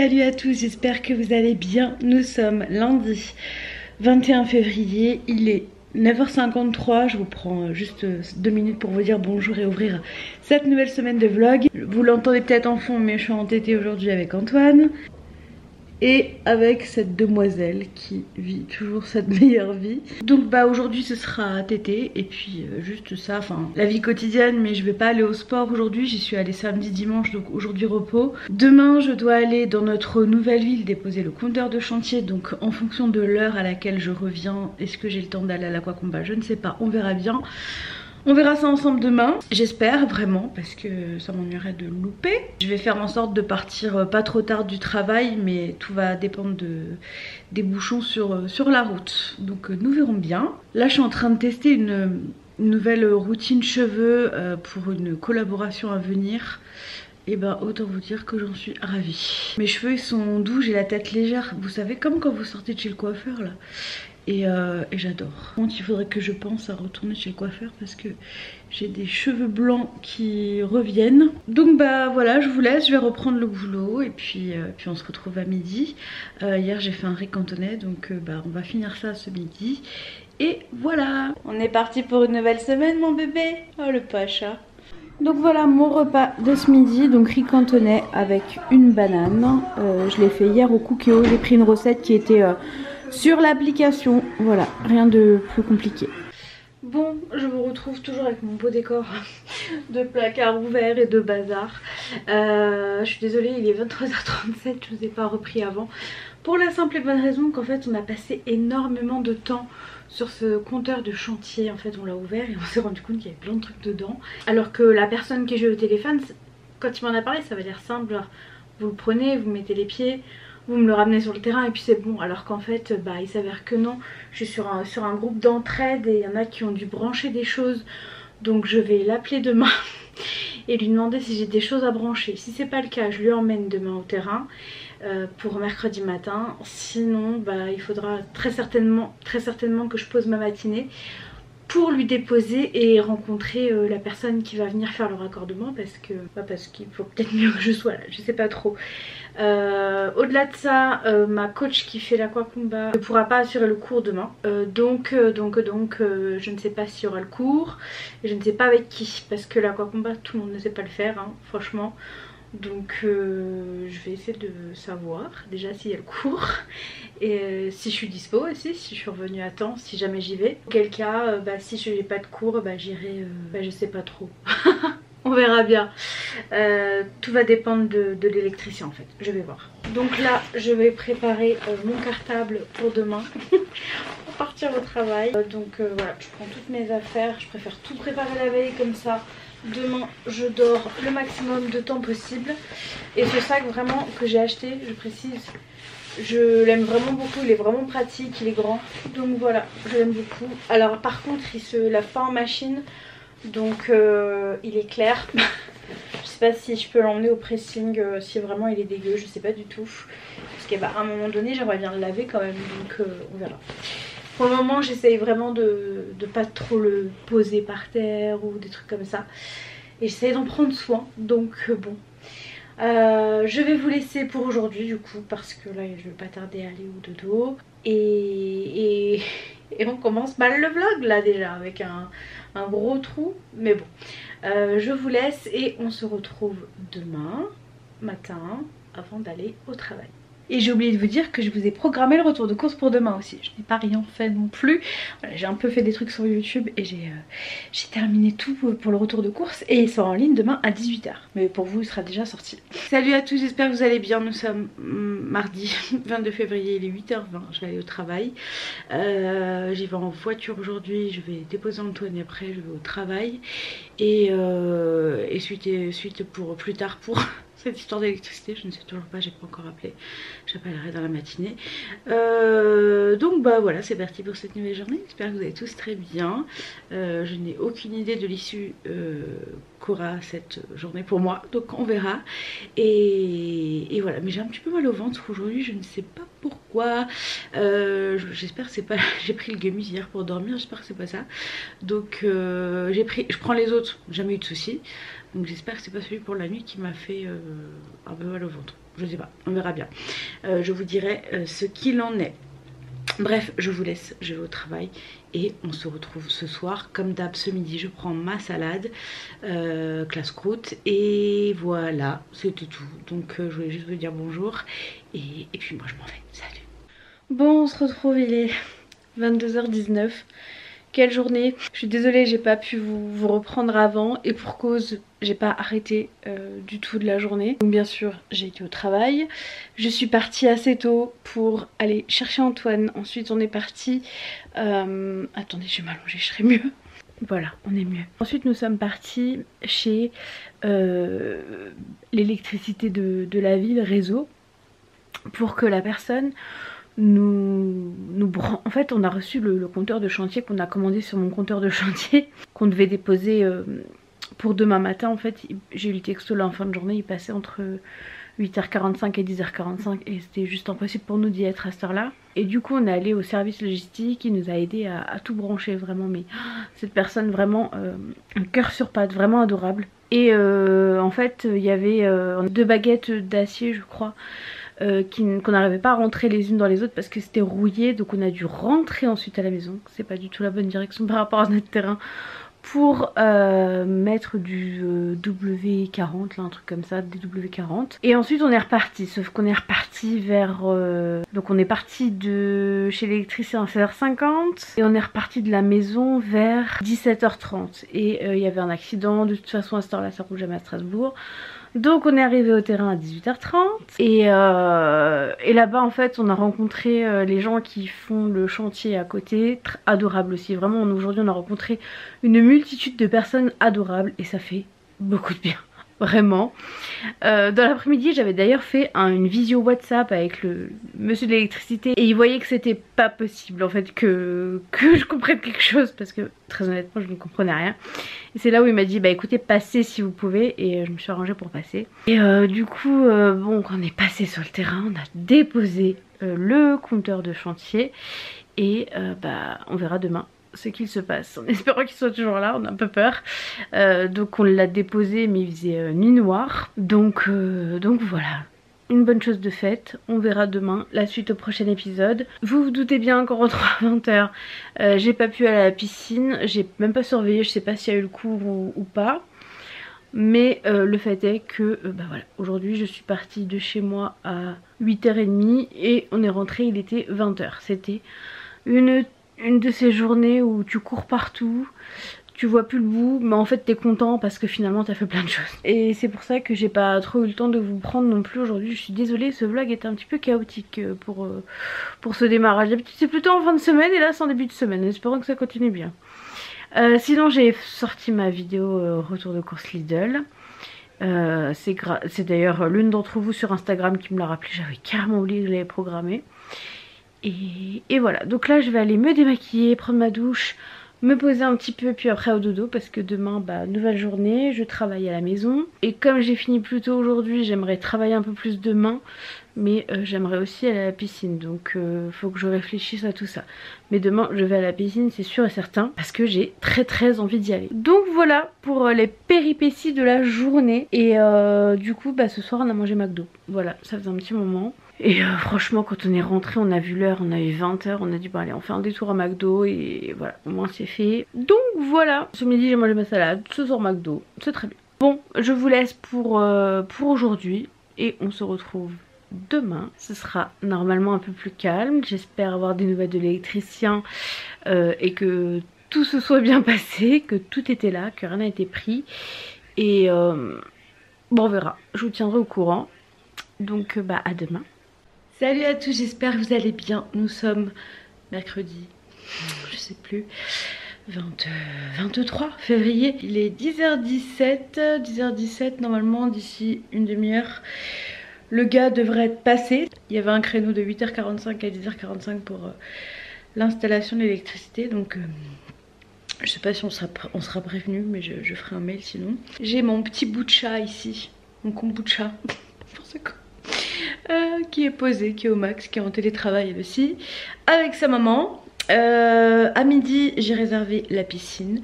Salut à tous, j'espère que vous allez bien. Nous sommes lundi 21 février, il est 9h53, je vous prends juste 2 minutes pour vous dire bonjour et ouvrir cette nouvelle semaine de vlog. Vous l'entendez peut-être en fond, mais je suis entêtée aujourd'hui avec Antoine. Et avec cette demoiselle qui vit toujours cette meilleure vie. Donc bah aujourd'hui ce sera tété et puis juste ça, enfin la vie quotidienne, mais je vais pas aller au sport aujourd'hui, j'y suis allée samedi dimanche, donc aujourd'hui repos. Demain je dois aller dans notre nouvelle ville déposer le compteur de chantier, donc en fonction de l'heure à laquelle je reviens, est-ce que j'ai le temps d'aller à l'aquacombat, je ne sais pas, on verra bien. On verra ça ensemble demain, j'espère vraiment, parce que ça m'ennuierait de louper. Je vais faire en sorte de partir pas trop tard du travail, mais tout va dépendre des bouchons sur la route. Donc nous verrons bien. Là je suis en train de tester une nouvelle routine cheveux pour une collaboration à venir. Et ben autant vous dire que j'en suis ravie. Mes cheveux ils sont doux, j'ai la tête légère, vous savez, comme quand vous sortez de chez le coiffeur là. Et j'adore. Il faudrait que je pense à retourner chez le coiffeur parce que j'ai des cheveux blancs qui reviennent. Donc bah voilà, je vous laisse, je vais reprendre le boulot et puis on se retrouve à midi. Hier j'ai fait un riz cantonais, donc bah on va finir ça ce midi. Et voilà, on est parti pour une nouvelle semaine mon bébé. Oh le pacha. Donc voilà mon repas de ce midi, donc riz cantonais avec une banane. Je l'ai fait hier au Cookéo, j'ai pris une recette qui était sur l'application, voilà, rien de plus compliqué. Bon, je vous retrouve toujours avec mon beau décor de placard ouvert et de bazar. Je suis désolée, il est 23h37, je vous ai pas repris avant. Pour la simple et bonne raison qu'en fait on a passé énormément de temps sur ce compteur de chantier. En fait on l'a ouvert et on s'est rendu compte qu'il y avait plein de trucs dedans. Alors que la personne qui joue au téléphone, quand il m'en a parlé, ça avait l'air simple. Genre, vous le prenez, vous mettez les pieds, vous me le ramenez sur le terrain et puis c'est bon. Alors qu'en fait bah, il s'avère que non. Je suis sur un groupe d'entraide et il y en a qui ont dû brancher des choses. Donc je vais l'appeler demain et lui demander si j'ai des choses à brancher. Si c'est pas le cas, je lui emmène demain au terrain pour mercredi matin. Sinon bah, il faudra très certainement que je pose ma matinée pour lui déposer et rencontrer la personne qui va venir faire le raccordement parce qu'il faut peut-être mieux que je sois là, je sais pas trop. Au-delà de ça, ma coach qui fait l'aquacombat ne pourra pas assurer le cours demain, donc je ne sais pas s'il y aura le cours et je ne sais pas avec qui, parce que l'aquacombat tout le monde ne sait pas le faire hein, franchement. Donc je vais essayer de savoir déjà s'il y a le cours et si je suis dispo aussi, si je suis revenue à temps, si jamais j'y vais. Auquel cas, bah, si je n'ai pas de cours, bah, j'irai, je sais pas trop. On verra bien. Tout va dépendre de l'électricien en fait, je vais voir. Donc là je vais préparer mon cartable pour demain pour partir au travail. Voilà, je prends toutes mes affaires, je préfère tout préparer la veille comme ça. Demain je dors le maximum de temps possible. Et ce sac vraiment que j'ai acheté, je précise, je l'aime vraiment beaucoup, il est vraiment pratique, il est grand. Donc voilà, je l'aime beaucoup. Alors par contre il se lave pas en machine, donc il est clair. Je sais pas si je peux l'emmener au pressing, si vraiment il est dégueu, je sais pas du tout. Parce qu'à un moment donné j'aimerais bien le laver quand même, donc on verra. Pour le moment j'essaye vraiment de pas trop le poser par terre ou des trucs comme ça. Et j'essaye d'en prendre soin, donc bon. Je vais vous laisser pour aujourd'hui du coup, parce que là je vais pas tarder à aller au dodo. Et on commence mal le vlog là déjà avec un gros trou, mais bon. Je vous laisse et on se retrouve demain matin avant d'aller au travail. Et j'ai oublié de vous dire que je vous ai programmé le retour de course pour demain aussi. Je n'ai pas rien fait non plus. Voilà, j'ai un peu fait des trucs sur YouTube et j'ai terminé tout pour le retour de course. Et il sera en ligne demain à 18 h. Mais pour vous, il sera déjà sorti. Salut à tous, j'espère que vous allez bien. Nous sommes mardi 22 février, il est 8h20. Je vais aller au travail. J'y vais en voiture aujourd'hui. Je vais déposer Antoine et après je vais au travail. Et suite pour plus tard pour... cette histoire d'électricité, je ne sais toujours pas, j'ai pas encore appelé, j'appellerai dans la matinée. Donc bah voilà, c'est parti pour cette nouvelle journée, j'espère que vous allez tous très bien. Je n'ai aucune idée de l'issue qu'aura cette journée pour moi, donc on verra. Et voilà, mais j'ai un petit peu mal au ventre aujourd'hui, je ne sais pas pourquoi. J'espère que c'est pas... J'ai pris le gummy hier pour dormir, j'espère que c'est pas ça. Donc je prends les autres, jamais eu de soucis. Donc j'espère que c'est pas celui pour la nuit qui m'a fait un peu mal au ventre. je sais pas, on verra bien. Je vous dirai ce qu'il en est. Bref, je vous laisse, je vais au travail et on se retrouve ce soir. Comme d'hab, ce midi, je prends ma salade, classe croûte, et voilà, c'était tout. Donc je voulais juste vous dire bonjour et puis moi je m'en vais, salut. Bon, on se retrouve, il est 22h19. Quelle journée. Je suis désolée, j'ai pas pu vous reprendre avant et pour cause, j'ai pas arrêté du tout de la journée. Donc bien sûr, j'ai été au travail. Je suis partie assez tôt pour aller chercher Antoine. Ensuite, on est parti... Attendez, je vais m'allonger, je serai mieux. Voilà, on est mieux. Ensuite, nous sommes partis chez l'électricité de la ville, réseau, pour que la personne... En fait on a reçu le compteur de chantier qu'on a commandé sur mon compteur de chantier qu'on devait déposer pour demain matin. En fait j'ai eu le texto là en fin de journée, il passait entre 8h45 et 10h45 et c'était juste impossible pour nous d'y être à cette heure là. Et du coup on est allé au service logistique, il nous a aidé à tout brancher vraiment, mais cette personne vraiment un cœur sur pattes, vraiment adorable. Et en fait il y avait 2 baguettes d'acier je crois, qu'on n'arrivait pas à rentrer les unes dans les autres parce que c'était rouillé, donc on a dû rentrer ensuite à la maison. C'est pas du tout la bonne direction par rapport à notre terrain, pour mettre du W40 là, un truc comme ça, des W40. Et ensuite on est reparti, sauf qu'on est reparti vers donc on est parti de chez l'électricien à 16h50 et on est reparti de la maison vers 17h30 et il y avait un accident. De toute façon à cette heure là ça roule jamais à Strasbourg. Donc on est arrivé au terrain à 18h30 et là-bas en fait on a rencontré les gens qui font le chantier à côté, adorables aussi. Vraiment aujourd'hui on a rencontré une multitude de personnes adorables et ça fait beaucoup de bien. Vraiment. Dans l'après-midi j'avais d'ailleurs fait une visio WhatsApp avec le monsieur de l'électricité et il voyait que c'était pas possible en fait que je comprenne quelque chose parce que très honnêtement je ne comprenais rien. Et c'est là où il m'a dit bah écoutez passez si vous pouvez, et je me suis arrangée pour passer. Et du coup bon, quand on est passé sur le terrain on a déposé le compteur de chantier et bah on verra demain ce qu'il se passe, en espérant qu'il soit toujours là, on a un peu peur. Donc on l'a déposé mais il faisait nuit noire, donc voilà, une bonne chose de faite. On verra demain la suite au prochain épisode. Vous vous doutez bien qu'en rentrant à 20h j'ai pas pu aller à la piscine, j'ai même pas surveillé, je sais pas s'il y a eu le cours ou pas, mais le fait est que bah voilà, aujourd'hui je suis partie de chez moi à 8h30 et on est rentré, il était 20h. C'était une de ces journées où tu cours partout, tu vois plus le bout, mais en fait t'es content parce que finalement t'as fait plein de choses. Et c'est pour ça que j'ai pas trop eu le temps de vous prendre non plus aujourd'hui. Je suis désolée, ce vlog est un petit peu chaotique pour ce démarrage. D'habitude c'est plutôt en fin de semaine et là c'est en début de semaine, espérons que ça continue bien. Sinon j'ai sorti ma vidéo retour de course Lidl. C'est d'ailleurs l'une d'entre vous sur Instagram qui me l'a rappelé, j'avais carrément oublié que je l'avais programmé. Et voilà, donc là je vais aller me démaquiller, prendre ma douche, me poser un petit peu puis après au dodo parce que demain bah nouvelle journée, je travaille à la maison. Et comme j'ai fini plus tôt aujourd'hui, j'aimerais travailler un peu plus demain, mais j'aimerais aussi aller à la piscine, donc faut que je réfléchisse à tout ça. Mais demain je vais à la piscine, c'est sûr et certain, parce que j'ai très envie d'y aller. Donc voilà pour les péripéties de la journée. Et du coup bah ce soir on a mangé McDo, voilà, ça faisait un petit moment. Et franchement quand on est rentré on a vu l'heure, on a eu 20h, on a dit bon allez on fait un détour à McDo et voilà, au moins c'est fait. Donc voilà, ce midi j'ai mangé ma salade, ce soir McDo, c'est très bien. Bon, je vous laisse pour aujourd'hui et on se retrouve demain. Ce sera normalement un peu plus calme, j'espère avoir des nouvelles de l'électricien et que tout se soit bien passé, que tout était là, que rien n'a été pris. Et bon on verra, je vous tiendrai au courant. Donc bah à demain. Salut à tous, j'espère que vous allez bien. Nous sommes mercredi, je sais plus, 23 février. Il est 10h17 normalement, d'ici une demi-heure. Le gars devrait être passé. Il y avait un créneau de 8h45 à 10h45 pour l'installation de l'électricité. Donc je sais pas si on sera prévenu, mais je ferai un mail sinon. J'ai mon petit bout de chat ici, mon kombucha, pour ce coup. Qui est posé, qui est au max, qui est en télétravail elle aussi, avec sa maman. À midi j'ai réservé la piscine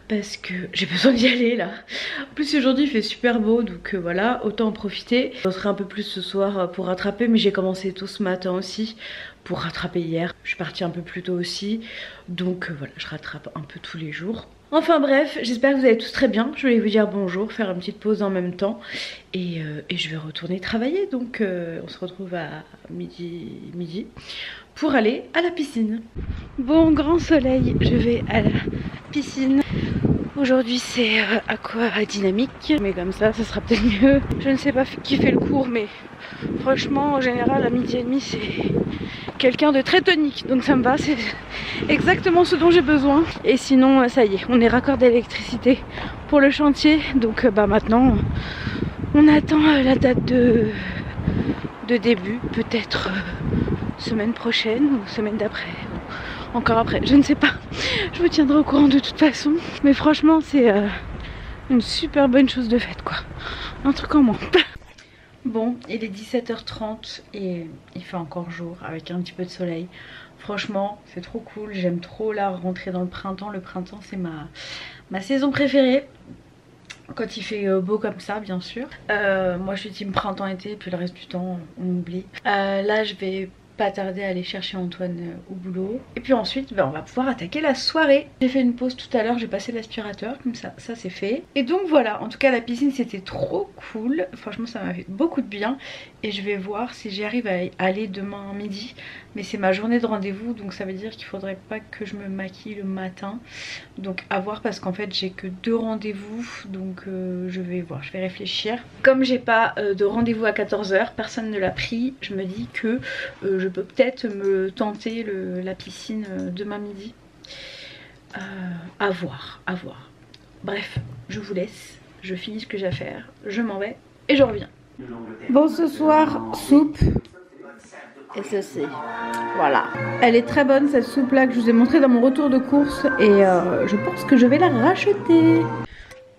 parce que j'ai besoin d'y aller là. En plus aujourd'hui il fait super beau, donc voilà, autant en profiter. Je serai un peu plus ce soir pour rattraper, mais j'ai commencé tôt ce matin aussi pour rattraper hier. Je suis partie un peu plus tôt aussi, donc voilà, je rattrape un peu tous les jours. Enfin bref, j'espère que vous allez tous très bien. Je voulais vous dire bonjour, faire une petite pause en même temps et je vais retourner travailler. Donc on se retrouve à midi pour aller à la piscine. Bon, grand soleil, je vais à la piscine. Aujourd'hui c'est aqua dynamique, mais comme ça sera peut-être mieux. Je ne sais pas qui fait le cours, mais franchement en général à 12h30 c'est quelqu'un de très tonique, donc ça me va, c'est exactement ce dont j'ai besoin. Et sinon ça y est, on est raccordé à l'électricité pour le chantier, donc maintenant on attend la date de début, peut-être semaine prochaine ou semaine d'après, encore après, je ne sais pas. Je vous tiendrai au courant de toute façon, mais franchement c'est une super bonne chose de faite quoi, un truc en moins. Bon, il est 17h30 et il fait encore jour avec un petit peu de soleil. Franchement, c'est trop cool. J'aime trop la rentrée dans le printemps. Le printemps, c'est ma saison préférée. Quand il fait beau comme ça, bien sûr. Moi, je suis team printemps-été, puis le reste du temps, on oublie. Là, je vais pas tarder à aller chercher Antoine au boulot. Et puis ensuite, on va pouvoir attaquer la soirée. J'ai fait une pause tout à l'heure, j'ai passé l'aspirateur, comme ça c'est fait. Et donc voilà, en tout cas la piscine c'était trop cool. Franchement ça m'a fait beaucoup de bien. Et je vais voir si j'y arrive à aller demain midi. Mais c'est ma journée de rendez-vous, donc ça veut dire qu'il faudrait pas que je me maquille le matin. Donc à voir, parce qu'en fait j'ai que 2 rendez-vous. Donc je vais voir, je vais réfléchir. Comme j'ai pas de rendez-vous à 14h, personne ne l'a pris. Je me dis que je peux peut-être me tenter la piscine demain midi. À voir, à voir. Bref, je vous laisse. Je finis ce que j'ai à faire. Je m'en vais et je reviens. Bon, ce soir, soupe. Et ceci, voilà. Elle est très bonne cette soupe là que je vous ai montrée dans mon retour de course. Et je pense que je vais la racheter.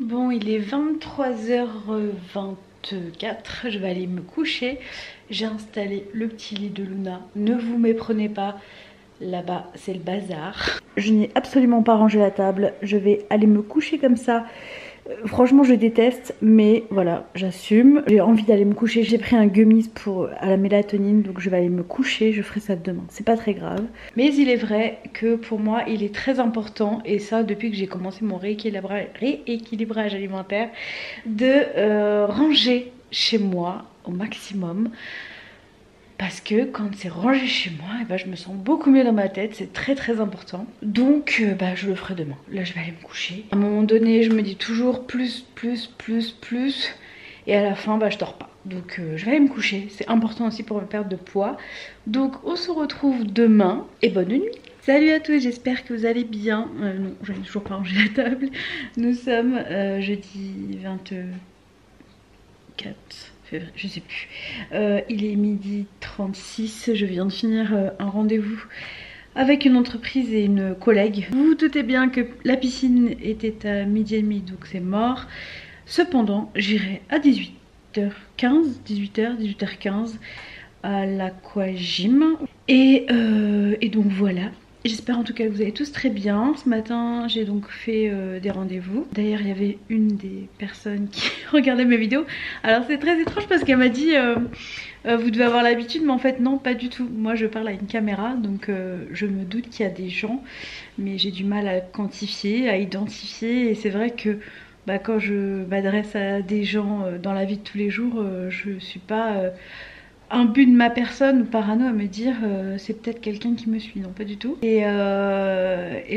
Bon, il est 23h24. Je vais aller me coucher. J'ai installé le petit lit de Luna. Ne vous méprenez pas. Là-bas, c'est le bazar. Je n'ai absolument pas rangé la table. Je vais aller me coucher comme ça. Franchement je déteste, mais voilà, j'assume. J'ai envie d'aller me coucher, j'ai pris un gummies à la mélatonine, donc je vais aller me coucher, je ferai ça demain, c'est pas très grave. Mais il est vrai que pour moi il est très important, et ça depuis que j'ai commencé mon rééquilibrage alimentaire, de ranger chez moi au maximum. Parce que quand c'est rangé chez moi, je me sens beaucoup mieux dans ma tête, c'est très très important. Donc je le ferai demain. Là je vais aller me coucher. À un moment donné je me dis toujours plus. Et à la fin je dors pas. Donc je vais aller me coucher. C'est important aussi pour me perdre de poids. Donc on se retrouve demain et bonne nuit. Salut à tous, j'espère que vous allez bien. Non, je n'ai toujours pas rangé la table. Nous sommes jeudi 24... je sais plus. Il est 12h36, je viens de finir un rendez-vous avec une entreprise et une collègue. Vous vous doutez bien que la piscine était à 12h30, donc c'est mort. Cependant, j'irai à 18h15 à l'aquagym. Et donc voilà. J'espère en tout cas que vous allez tous très bien. Ce matin j'ai donc fait des rendez-vous. D'ailleurs il y avait une des personnes qui regardait mes vidéos. Alors c'est très étrange parce qu'elle m'a dit vous devez avoir l'habitude, mais en fait non, pas du tout. Moi je parle à une caméra, donc je me doute qu'il y a des gens, mais j'ai du mal à quantifier, à identifier. Et c'est vrai que quand je m'adresse à des gens dans la vie de tous les jours, je suis pas... un but de ma personne ou parano à me dire c'est peut-être quelqu'un qui me suit, non pas du tout. Et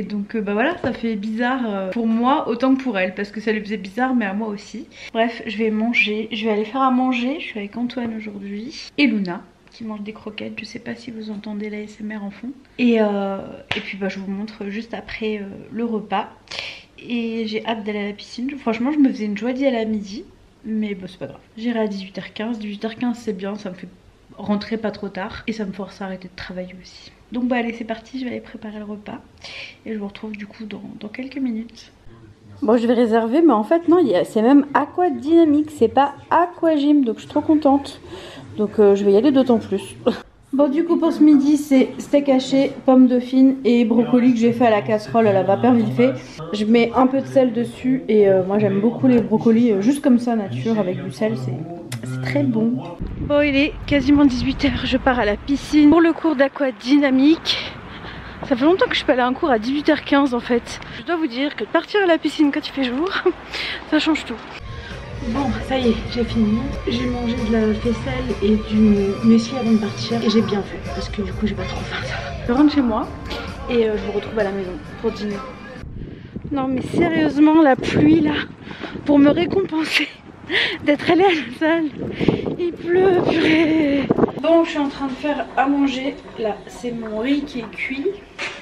donc voilà, ça fait bizarre pour moi autant que pour elle, parce que ça lui faisait bizarre mais à moi aussi. Bref, je vais manger, je vais aller faire à manger. Je suis avec Antoine aujourd'hui et Luna qui mange des croquettes. Je sais pas si vous entendez l'ASMR en fond. Et puis je vous montre juste après le repas. Et j'ai hâte d'aller à la piscine. Franchement je me faisais une joie d'y aller à midi, mais c'est pas grave. J'irai à 18h15. 18h15 c'est bien, ça me fait rentrer pas trop tard et ça me force à arrêter de travailler aussi. Donc allez, c'est parti, je vais aller préparer le repas et je vous retrouve du coup dans quelques minutes. Bon, je vais réserver, mais en fait non, c'est même aqua dynamique, c'est pas aquagym, donc je suis trop contente. Donc je vais y aller d'autant plus. Bon, du coup pour ce midi c'est steak haché, pommes dauphines et brocoli que j'ai fait à la casserole à la vapeur vite fait. Je mets un peu de sel dessus et moi j'aime beaucoup les brocolis juste comme ça nature avec du sel, c'est très bon. Bon, il est quasiment 18 h, je pars à la piscine pour le cours d'aquadynamique. Ça fait longtemps que je suis pas allée à un cours à 18 h 15 en fait. Je dois vous dire que de partir à la piscine quand il fait jour, ça change tout. Bon, ça y est, j'ai fini. J'ai mangé de la faisselle et du muesli avant de partir et j'ai bien fait parce que du coup j'ai pas trop faim, ça va. Je rentre chez moi et je vous retrouve à la maison pour dîner. Non mais sérieusement, la pluie là, pour me récompenser d'être allée à la salle, il pleut, purée. Bon, je suis en train de faire à manger. Là, c'est mon riz qui est cuit.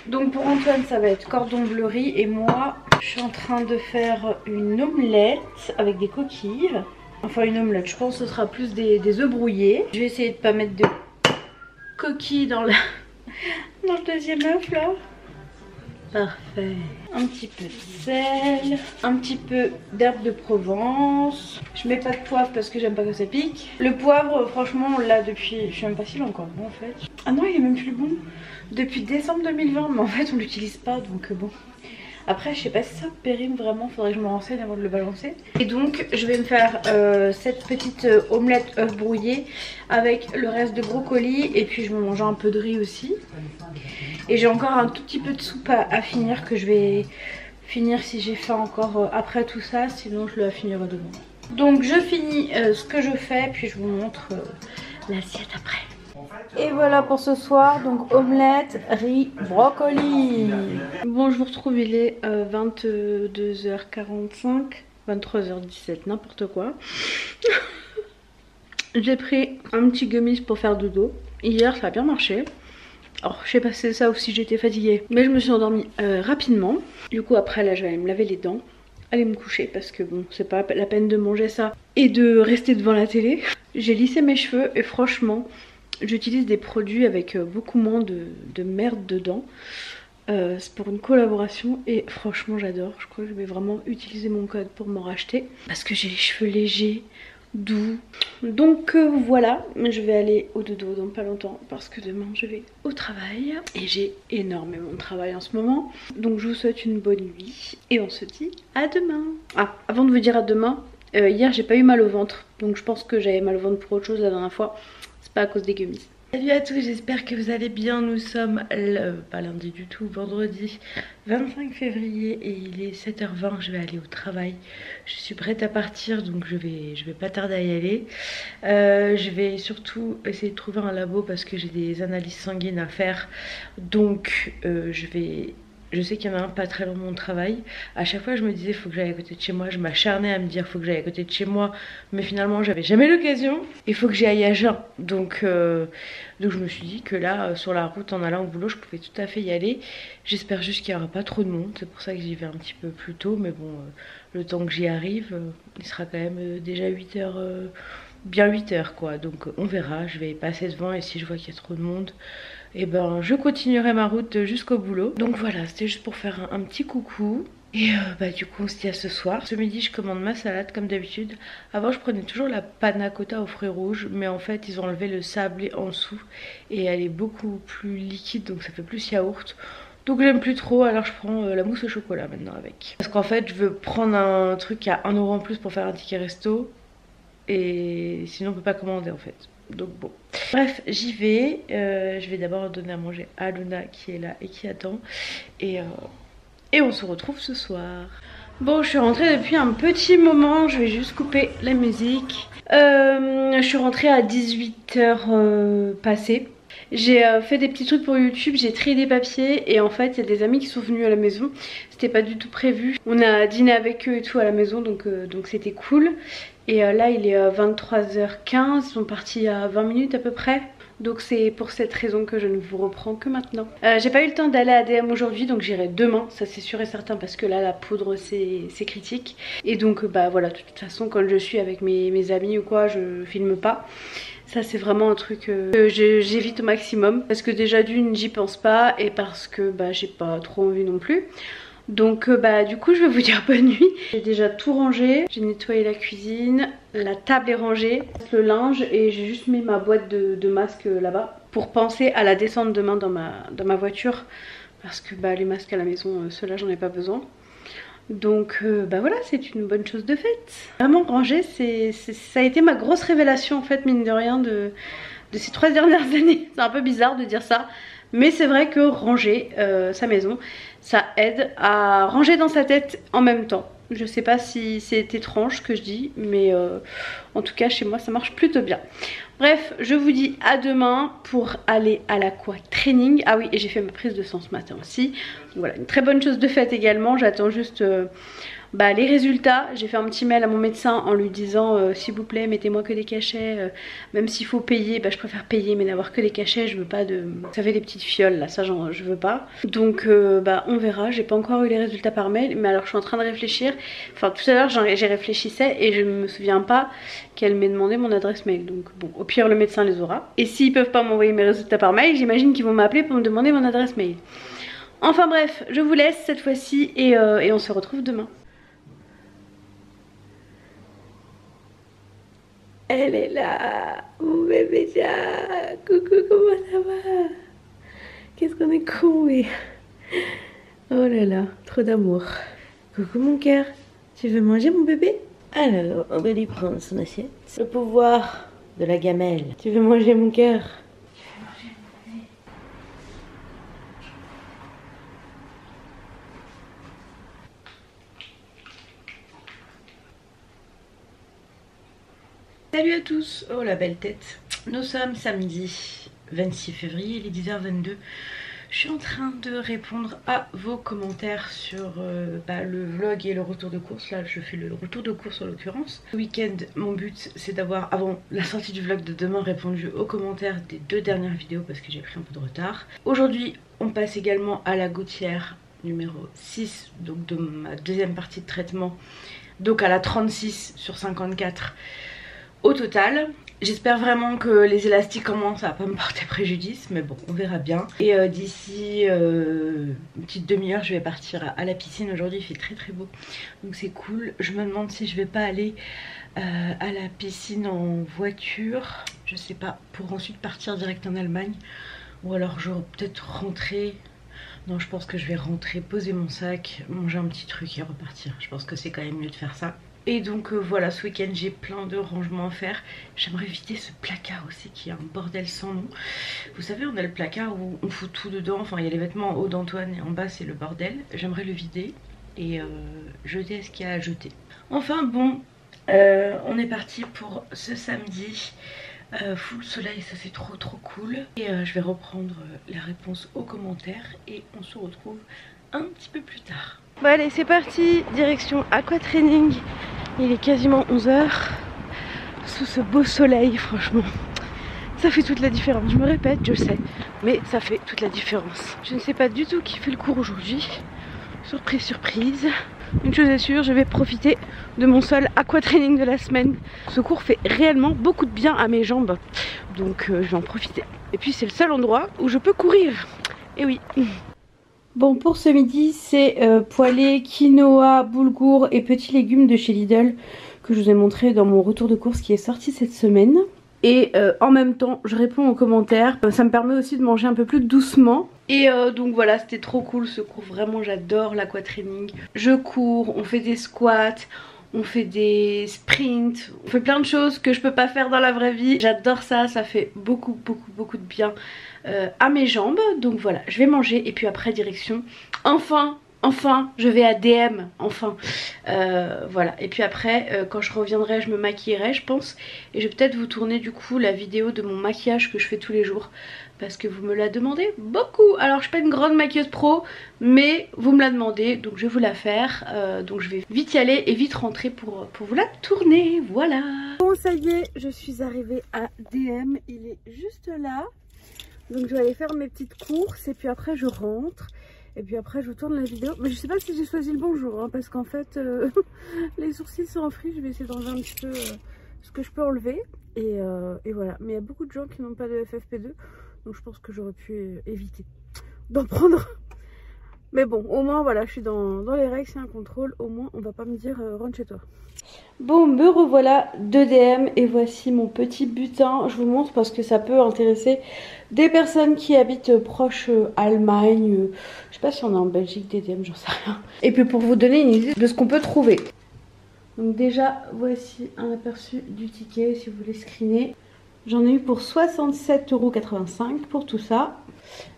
Donc pour Antoine, ça va être cordon bleu riz. Et moi, je suis en train de faire une omelette avec des coquilles. Enfin une omelette, je pense que ce sera plus des œufs brouillés. Je vais essayer de pas mettre de coquilles dans le deuxième œuf là. Parfait. Un petit peu de sel, un petit peu d'herbe de Provence. Je mets pas de poivre parce que j'aime pas que ça pique. Le poivre, franchement, on l'a depuis, je sais même pas si longtemps en fait. Ah non, il est même plus bon. Depuis décembre 2020, mais en fait on l'utilise pas donc bon. Après je sais pas si ça périme vraiment, faudrait que je me renseigne avant de le balancer. Et donc je vais me faire cette petite omelette œuf brouillé avec le reste de brocoli. Et puis je vais manger un peu de riz aussi. Et j'ai encore un tout petit peu de soupe à finir que je vais finir si j'ai faim encore après tout ça. Sinon je le finirai demain. Donc je finis ce que je fais puis je vous montre l'assiette après. Et voilà pour ce soir, donc omelette, riz, brocoli. Bon, je vous retrouve, il est 22 h 45, 23 h 17, n'importe quoi. J'ai pris un petit gummies pour faire dodo. Hier, ça a bien marché. Alors, je sais pas si c'est ça ou si j'étais fatiguée, mais je me suis endormie rapidement. Du coup, après, là, je vais aller me laver les dents, aller me coucher parce que bon, c'est pas la peine de manger ça et de rester devant la télé. J'ai lissé mes cheveux et franchement, j'utilise des produits avec beaucoup moins de merde dedans. C'est pour une collaboration et franchement j'adore. Je crois que je vais vraiment utiliser mon code pour m'en racheter parce que j'ai les cheveux légers, doux. Donc voilà, je vais aller au dodo dans pas longtemps parce que demain je vais au travail et j'ai énormément de travail en ce moment. Donc je vous souhaite une bonne nuit et on se dit à demain. Ah, avant de vous dire à demain, hier j'ai pas eu mal au ventre, donc je pense que j'avais mal au ventre pour autre chose la dernière fois. Pas à cause des gummies. Salut à tous, j'espère que vous allez bien. Nous sommes pas lundi du tout, vendredi 25 février et il est 7 h 20. Je vais aller au travail. Je suis prête à partir donc je vais pas tarder à y aller. Je vais surtout essayer de trouver un labo parce que j'ai des analyses sanguines à faire. Donc je sais qu'il y en a un pas très loin de mon travail. À chaque fois je me disais faut que j'aille à côté de chez moi. Je m'acharnais à me dire faut que j'aille à côté de chez moi. Mais finalement j'avais jamais l'occasion. Il faut que j'y aille à jeun. Donc je me suis dit que là sur la route en allant au boulot je pouvais tout à fait y aller. J'espère juste qu'il n'y aura pas trop de monde. C'est pour ça que j'y vais un petit peu plus tôt. Mais bon le temps que j'y arrive il sera quand même déjà 8 h. Bien 8 h quoi. Donc on verra. Je vais passer devant et si je vois qu'il y a trop de monde, et ben je continuerai ma route jusqu'au boulot. Donc voilà, c'était juste pour faire un petit coucou. Et du coup on se dit à ce soir. Ce midi je commande ma salade comme d'habitude. Avant je prenais toujours la panna cotta aux fruits rouges, mais en fait ils ont enlevé le sablé en dessous et elle est beaucoup plus liquide donc ça fait plus yaourt. Donc j'aime plus trop, alors je prends la mousse au chocolat maintenant avec. Parce qu'en fait je veux prendre un truc à 1 € en plus pour faire un ticket resto. Et sinon on peut pas commander en fait. Donc bon. Bref, j'y vais. Je vais d'abord donner à manger à Luna qui est là et qui attend. Et on se retrouve ce soir. Bon, je suis rentrée depuis un petit moment. Je vais juste couper la musique. Je suis rentrée à 18 h passées. J'ai fait des petits trucs pour YouTube, j'ai trié des papiers et en fait il y a des amis qui sont venus à la maison. C'était pas du tout prévu. On a dîné avec eux et tout à la maison donc c'était cool. Et là il est 23 h 15, ils sont partis il y a 20 minutes à peu près. Donc c'est pour cette raison que je ne vous reprends que maintenant. J'ai pas eu le temps d'aller à DM aujourd'hui donc j'irai demain, ça c'est sûr et certain parce que là la poudre c'est critique. Et donc voilà, de toute façon quand je suis avec mes amis ou quoi je filme pas. Ça c'est vraiment un truc que j'évite au maximum parce que déjà d'une j'y pense pas et parce que j'ai pas trop envie non plus. Donc du coup je vais vous dire bonne nuit. J'ai déjà tout rangé, j'ai nettoyé la cuisine, la table est rangée, le linge et j'ai juste mis ma boîte de masques là-bas pour penser à la descente demain dans ma voiture. Parce que bah, les masques à la maison, ceux-là j'en ai pas besoin. Donc bah voilà, c'est une bonne chose de faite. Vraiment ranger, ça a été ma grosse révélation en fait, mine de rien, de ces 3 dernières années. C'est un peu bizarre de dire ça, mais c'est vrai que ranger sa maison, ça aide à ranger dans sa tête en même temps. Je sais pas si c'est étrange ce que je dis, mais en tout cas chez moi ça marche plutôt bien. Bref, je vous dis à demain pour aller à l'aqua training. Ah oui, et j'ai fait ma prise de sang ce matin aussi. Donc voilà, une très bonne chose de faite également. J'attends juste les résultats. J'ai fait un petit mail à mon médecin en lui disant s'il vous plaît mettez-moi que des cachets, même s'il faut payer, je préfère payer mais n'avoir que des cachets. Je veux pas de... Vous savez les petites fioles là, ça je veux pas. Donc on verra, j'ai pas encore eu les résultats par mail, mais alors je suis en train de réfléchir. Enfin tout à l'heure j'y réfléchissais et je me souviens pas qu'elle m'ait demandé mon adresse mail. Donc bon, au pire le médecin les aura. Et s'ils peuvent pas m'envoyer mes résultats par mail, j'imagine qu'ils vont m'appeler pour me demander mon adresse mail. Enfin bref, je vous laisse cette fois-ci et on se retrouve demain. Elle est là, mon bébé chat. Coucou, comment ça va? Qu'est-ce qu'on est con, mais... Oh là là, trop d'amour. Coucou mon cœur, tu veux manger mon bébé? Alors, on va lui prendre son assiette. Le pouvoir de la gamelle. Tu veux manger mon cœur? Salut à tous. Oh la belle tête. Nous sommes samedi 26 février, il est 10h22. Je suis en train de répondre à vos commentaires sur le vlog et le retour de course. Là je fais le retour de course en l'occurrence. Ce week-end mon but c'est d'avoir, avant la sortie du vlog de demain, répondu aux commentaires des 2 dernières vidéos parce que j'ai pris un peu de retard. Aujourd'hui on passe également à la gouttière numéro 6, donc de ma deuxième partie de traitement. Donc à la 36 sur 54 au total. J'espère vraiment que les élastiques commencent à pas me porter préjudice, mais bon, on verra bien. Et d'ici une petite demi-heure, je vais partir à la piscine. Aujourd'hui, il fait très très beau, donc c'est cool. Je me demande si je vais pas aller à la piscine en voiture, je sais pas, pour ensuite partir direct en Allemagne. Ou alors je vais peut-être rentrer. Non, je pense que je vais rentrer, poser mon sac, manger un petit truc et repartir. Je pense que c'est quand même mieux de faire ça. Et donc voilà, ce week-end j'ai plein de rangements à faire. J'aimerais vider ce placard aussi qui est un bordel sans nom. Vous savez, on a le placard où on fout tout dedans. Enfin, il y a les vêtements en haut d'Antoine et en bas c'est le bordel. J'aimerais le vider et jeter ce qu'il y a à jeter. Enfin bon, on est parti pour ce samedi. Full soleil, ça c'est trop cool. Et je vais reprendre la réponse aux commentaires et on se retrouve un petit peu plus tard. Bon allez, c'est parti, direction aqua training. Il est quasiment 11 h sous ce beau soleil, franchement. Ça fait toute la différence, je me répète, je sais, mais ça fait toute la différence. Je ne sais pas du tout qui fait le cours aujourd'hui. Surprise, surprise. Une chose est sûre, je vais profiter de mon seul aqua training de la semaine. Ce cours fait réellement beaucoup de bien à mes jambes, donc je vais en profiter. Et puis c'est le seul endroit où je peux courir. Et oui. Bon, pour ce midi, c'est poêlé, quinoa, boulgour et petits légumes de chez Lidl que je vous ai montré dans mon retour de course qui est sorti cette semaine. Et en même temps, je réponds aux commentaires. Ça me permet aussi de manger un peu plus doucement. Et donc voilà, c'était trop cool ce cours. Vraiment, j'adore l'aqua training. Je cours, on fait des squats, on fait des sprints, on fait plein de choses que je peux pas faire dans la vraie vie. J'adore ça, ça fait beaucoup de bien à mes jambes. Donc voilà, je vais manger et puis après direction. Enfin, je vais à DM, enfin. Voilà, et puis après, quand je reviendrai, je me maquillerai, je pense. Et je vais peut-être vous tourner du coup la vidéo de mon maquillage que je fais tous les jours. Parce que vous me la demandez beaucoup. Alors, je suis pas une grande maquilleuse pro, mais vous me la demandez, donc je vais vous la faire. Donc je vais vite y aller et vite rentrer pour vous la tourner, voilà. Bon, ça y est, je suis arrivée à DM, il est juste là. Donc je vais aller faire mes petites courses et puis après je rentre. Et puis après je vous tourne la vidéo. Mais je sais pas si j'ai choisi le bon jour, hein, parce qu'en fait les sourcils sont enfris. Je vais essayer d'enlever un petit peu ce que je peux enlever. Et voilà. Mais il y a beaucoup de gens qui n'ont pas de FFP2. Donc je pense que j'aurais pu éviter d'en prendre. Mais bon, au moins voilà, je suis dans les règles, c'est un contrôle, au moins on va pas me dire rentre chez toi. Bon, me revoilà de DM et voici mon petit butin. Je vous montre parce que ça peut intéresser des personnes qui habitent proche Allemagne. Je sais pas si on a en Belgique des DM, j'en sais rien. Et puis pour vous donner une idée de ce qu'on peut trouver. Donc déjà, voici un aperçu du ticket si vous voulez screener. J'en ai eu pour 67,85 € pour tout ça.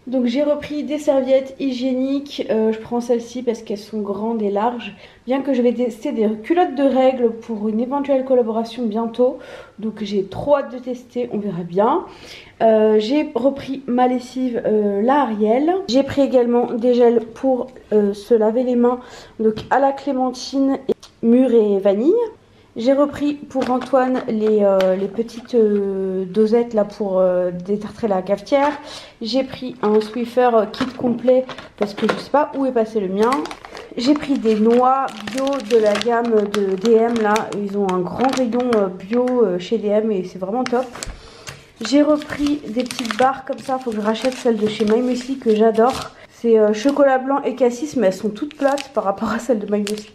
Donc j'ai repris des serviettes hygiéniques, je prends celles-ci parce qu'elles sont grandes et larges. Bien que je vais tester des culottes de règles pour une éventuelle collaboration bientôt. Donc j'ai trop hâte de tester, on verra bien. J'ai repris ma lessive, la Ariel. J'ai pris également des gels pour se laver les mains, donc à la clémentine, mûre et vanille. J'ai repris pour Antoine les petites dosettes là pour détartrer la cafetière. J'ai pris un Swiffer kit complet parce que je sais pas où est passé le mien. J'ai pris des noix bio de la gamme de DM là. Ils ont un grand rayon bio chez DM et c'est vraiment top. J'ai repris des petites barres comme ça. Faut que je rachète celles de chez My Muesli que j'adore. C'est chocolat blanc et cassis mais elles sont toutes plates par rapport à celles de My Muesli.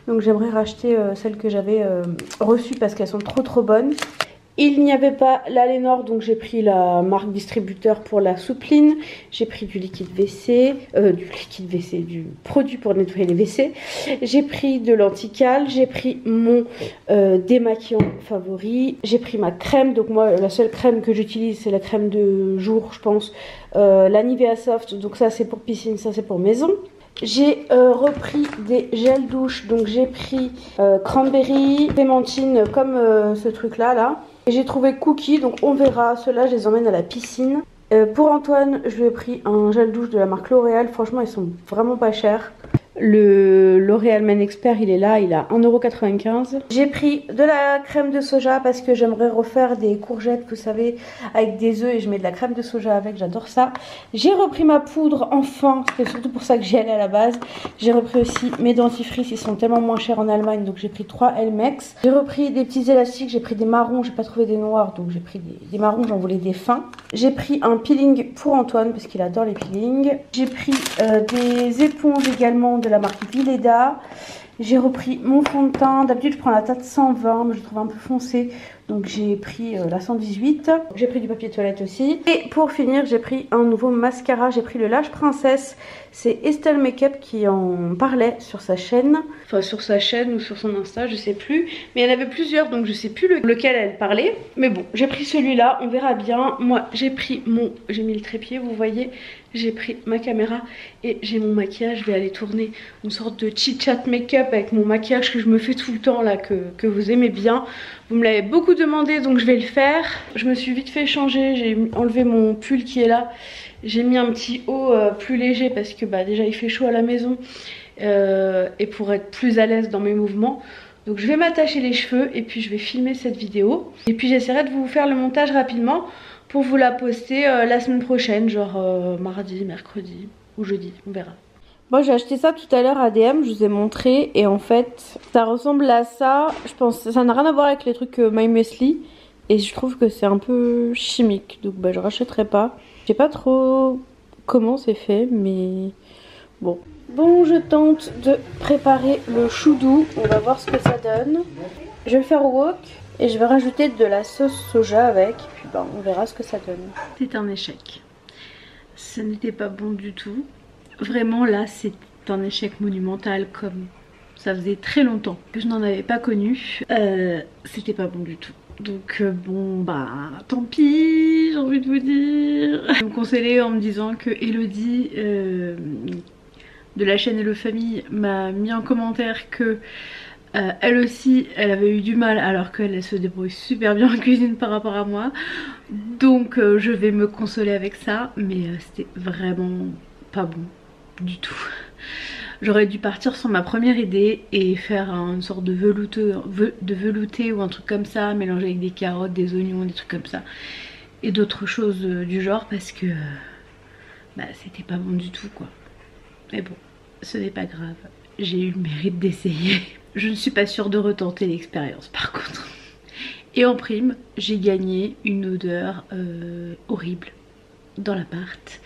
Donc j'aimerais racheter celles que j'avais reçues parce qu'elles sont trop bonnes. Il n'y avait pas la Lénore, donc j'ai pris la marque distributeur pour la soupline. J'ai pris du liquide WC, du produit pour nettoyer les WC. J'ai pris de l'antical, j'ai pris mon démaquillant favori. J'ai pris ma crème, donc moi la seule crème que j'utilise c'est la crème de jour je pense. La Nivea Soft, donc ça c'est pour piscine, ça c'est pour maison. J'ai repris des gels douche, donc j'ai pris cranberry, clémentine comme ce truc là. Et j'ai trouvé cookies, donc on verra, ceux-là je les emmène à la piscine. Pour Antoine, je lui ai pris un gel douche de la marque L'Oréal, franchement ils sont vraiment pas chers. Le L'Oréal Men Expert il est là, il a 1,95 €. J'ai pris de la crème de soja parce que j'aimerais refaire des courgettes, vous savez, avec des œufs et je mets de la crème de soja avec, j'adore ça. J'ai repris ma poudre enfin, c'était surtout pour ça que j'y allais à la base. J'ai repris aussi mes dentifrices, ils sont tellement moins chers en Allemagne donc j'ai pris 3 Elmex. J'ai repris des petits élastiques, j'ai pris des marrons, j'ai pas trouvé des noirs donc j'ai pris des marrons, j'en voulais des fins. J'ai pris un peeling pour Antoine parce qu'il adore les peelings. J'ai pris des éponges également de la marque Vileda. J'ai repris mon fond de teint. D'habitude je prends la teinte 120 mais je trouve un peu foncé. Donc j'ai pris la 118. J'ai pris du papier toilette aussi. Et pour finir j'ai pris un nouveau mascara. J'ai pris le Lash Princesse. C'est Estelle Makeup qui en parlait sur sa chaîne. Enfin sur sa chaîne ou sur son Insta, je sais plus. Mais il y en avait plusieurs donc je sais plus lequel elle parlait. Mais bon, j'ai pris celui-là, on verra bien. Moi j'ai pris j'ai mis le trépied, vous voyez. J'ai pris ma caméra et j'ai mon maquillage. Je vais aller tourner une sorte de chit-chat make-up avec mon maquillage que je me fais tout le temps là, que vous aimez bien. Vous me l'avez beaucoup demandé donc je vais le faire. Je me suis vite fait changer, j'ai enlevé mon pull qui est là. J'ai mis un petit haut plus léger parce que bah, déjà il fait chaud à la maison et pour être plus à l'aise dans mes mouvements. Donc je vais m'attacher les cheveux et puis je vais filmer cette vidéo. Et puis j'essaierai de vous faire le montage rapidement pour vous la poster la semaine prochaine, genre mardi, mercredi ou jeudi, on verra. Moi j'ai acheté ça tout à l'heure à DM, je vous ai montré et en fait ça ressemble à ça. Je pense ça n'a rien à voir avec les trucs My Muesli et je trouve que c'est un peu chimique donc bah, je rachèterai pas. Je sais pas trop comment c'est fait mais bon. Bon, je tente de préparer le choudou, on va voir ce que ça donne. Je vais le faire au wok et je vais rajouter de la sauce soja avec, puis ben, on verra ce que ça donne. C'est un échec. Ce n'était pas bon du tout. Vraiment là, c'est un échec monumental comme ça faisait très longtemps que je n'en avais pas connu. C'était pas bon du tout. Donc bon bah tant pis, j'ai envie de vous dire. Je me consolais en me disant que Elodie de la chaîne Hello Famille m'a mis en commentaire que elle aussi elle avait eu du mal alors qu'elle se débrouille super bien en cuisine par rapport à moi. Donc je vais me consoler avec ça, mais c'était vraiment pas bon du tout. J'aurais dû partir sur ma première idée et faire une sorte de velouté ou un truc comme ça, mélanger avec des carottes, des oignons, des trucs comme ça et d'autres choses du genre parce que bah, c'était pas bon du tout quoi. Mais bon, ce n'est pas grave, j'ai eu le mérite d'essayer. Je ne suis pas sûre de retenter l'expérience par contre. Et en prime, j'ai gagné une odeur horrible dans l'appart.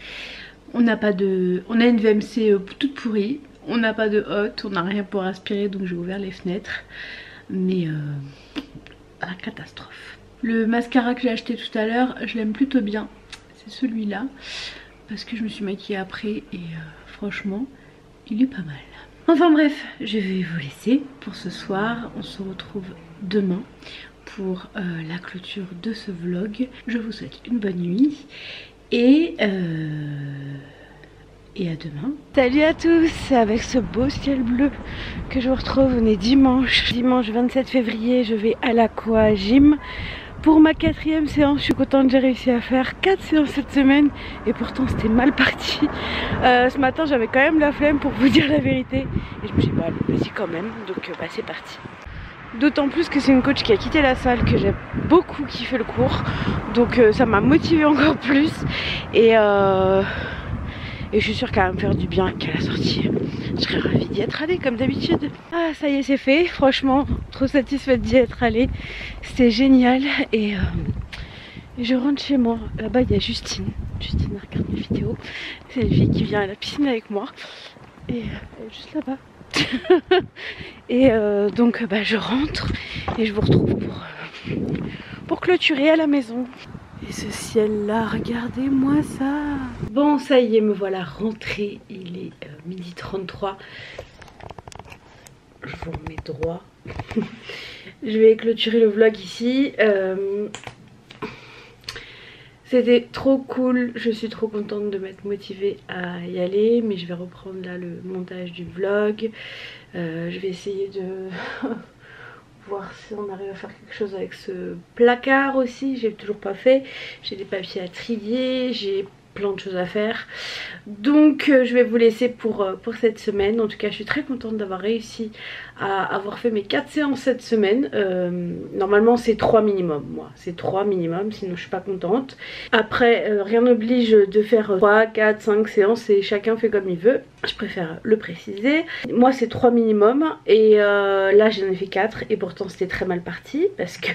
On a une VMC toute pourrie, on n'a pas de hotte, on n'a rien pour aspirer, donc j'ai ouvert les fenêtres. Mais la catastrophe. Le mascara que j'ai acheté tout à l'heure, je l'aime plutôt bien. C'est celui-là, parce que je me suis maquillée après et franchement, il est pas mal. Enfin bref, je vais vous laisser pour ce soir. On se retrouve demain pour la clôture de ce vlog. Je vous souhaite une bonne nuit et à demain. Salut à tous, avec ce beau ciel bleu que je vous retrouve. On est dimanche 27 février, je vais à l'Aqua Gym pour ma 4e séance. Je suis contente, j'ai réussi à faire 4 séances cette semaine et pourtant c'était mal parti. Ce matin j'avais quand même la flemme pour vous dire la vérité et je me suis dit bah vas-y quand même, donc bah c'est parti. D'autant plus que c'est une coach qui a quitté la salle, que j'ai beaucoup kiffé le cours, donc ça m'a motivée encore plus et je suis sûre qu'elle va me faire du bien, qu'à la sortie je serais ravie d'y être allée comme d'habitude. Ah ça y est, c'est fait, franchement trop satisfaite d'y être allée, c'était génial. Et je rentre chez moi. Là-bas il y a Justine regarde mes vidéos, c'est une fille qui vient à la piscine avec moi et elle est juste là-bas. Et donc bah, je rentre et je vous retrouve pour clôturer à la maison. Et ce ciel là, regardez-moi ça. Bon ça y est, me voilà rentrée. Il est 12h33. Je vous remets droit. Je vais clôturer le vlog ici. C'était trop cool, je suis trop contente de m'être motivée à y aller. Mais je vais reprendre là le montage du vlog. Je vais essayer de voir si on arrive à faire quelque chose avec ce placard aussi. J'ai toujours pas fait. J'ai des papiers à trier, j'ai plein de choses à faire. Donc je vais vous laisser pour cette semaine. En tout cas je suis très contente d'avoir réussi à avoir fait mes 4 séances cette semaine. Normalement c'est 3 minimum, moi c'est 3 minimum, sinon je suis pas contente. Après rien n'oblige de faire 3, 4, 5 séances et chacun fait comme il veut. Je préfère le préciser. Moi c'est 3 minimum et là j'en ai fait 4 et pourtant c'était très mal parti parce que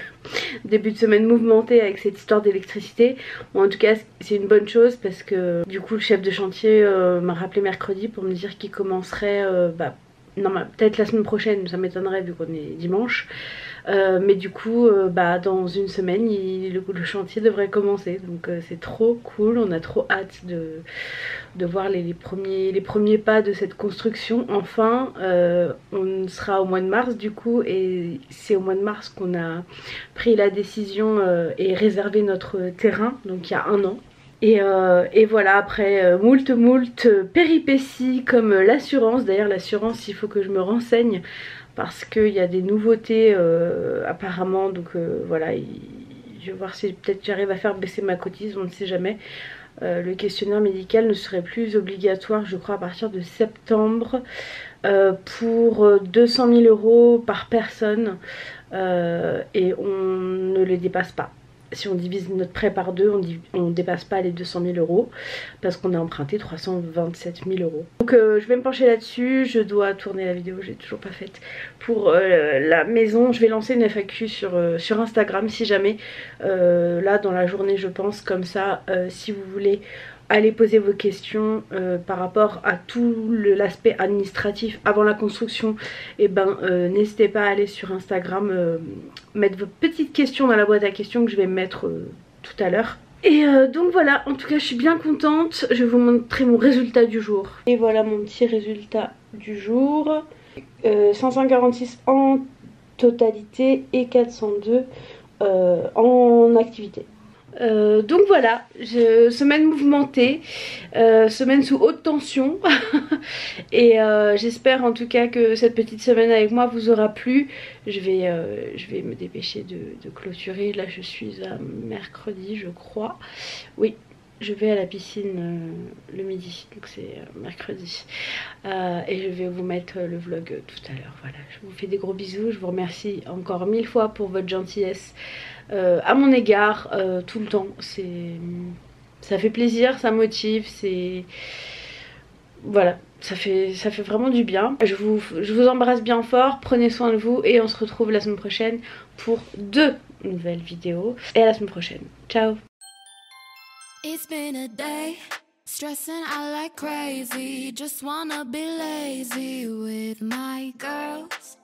début de semaine mouvementé avec cette histoire d'électricité. Bon, en tout cas c'est une bonne chose parce que du coup le chef de chantier m'a rappelé mercredi pour me dire qu'il commencerait non, peut-être la semaine prochaine, ça m'étonnerait vu qu'on est dimanche. Mais du coup, dans une semaine, le chantier devrait commencer. Donc c'est trop cool, on a trop hâte de voir les premiers pas de cette construction. Enfin, on sera au mois de mars du coup, et c'est au mois de mars qu'on a pris la décision et réservé notre terrain, donc il y a 1 an. Et voilà, après moult péripéties comme l'assurance. D'ailleurs l'assurance, il faut que je me renseigne parce qu'il y a des nouveautés apparemment. Donc voilà, je vais voir si peut-être j'arrive à faire baisser ma cotise, on ne sait jamais. Le questionnaire médical ne serait plus obligatoire je crois à partir de septembre pour 200 000 € par personne et on ne les dépasse pas. Si on divise notre prêt par 2, on ne dépasse pas les 200 000 € parce qu'on a emprunté 327 000 €. Donc je vais me pencher là-dessus. Je dois tourner la vidéo, j'ai toujours pas faite, pour la maison. Je vais lancer une FAQ sur Instagram si jamais, là dans la journée je pense, comme ça si vous voulez allez poser vos questions par rapport à tout l'aspect administratif avant la construction, et n'hésitez pas à aller sur Instagram, mettre vos petites questions dans la boîte à questions que je vais mettre tout à l'heure. Et donc voilà, en tout cas je suis bien contente. Je vais vous montrer mon résultat du jour. Et voilà mon petit résultat du jour. 546 en totalité et 402 en activité. Donc voilà, semaine mouvementée, semaine sous haute tension et j'espère en tout cas que cette petite semaine avec moi vous aura plu. Je vais me dépêcher de clôturer. Là je suis à mercredi je crois. Oui, je vais à la piscine le midi, donc c'est mercredi, et je vais vous mettre le vlog tout à l'heure. Voilà, je vous fais des gros bisous, je vous remercie encore 1000 fois pour votre gentillesse à mon égard tout le temps. Ça fait plaisir, ça motive, voilà, ça fait vraiment du bien. Je vous embrasse bien fort, prenez soin de vous et on se retrouve la semaine prochaine pour 2 nouvelles vidéos. Et à la semaine prochaine, ciao. It's been a day Stressing out like crazy, just wanna be lazy with my girls.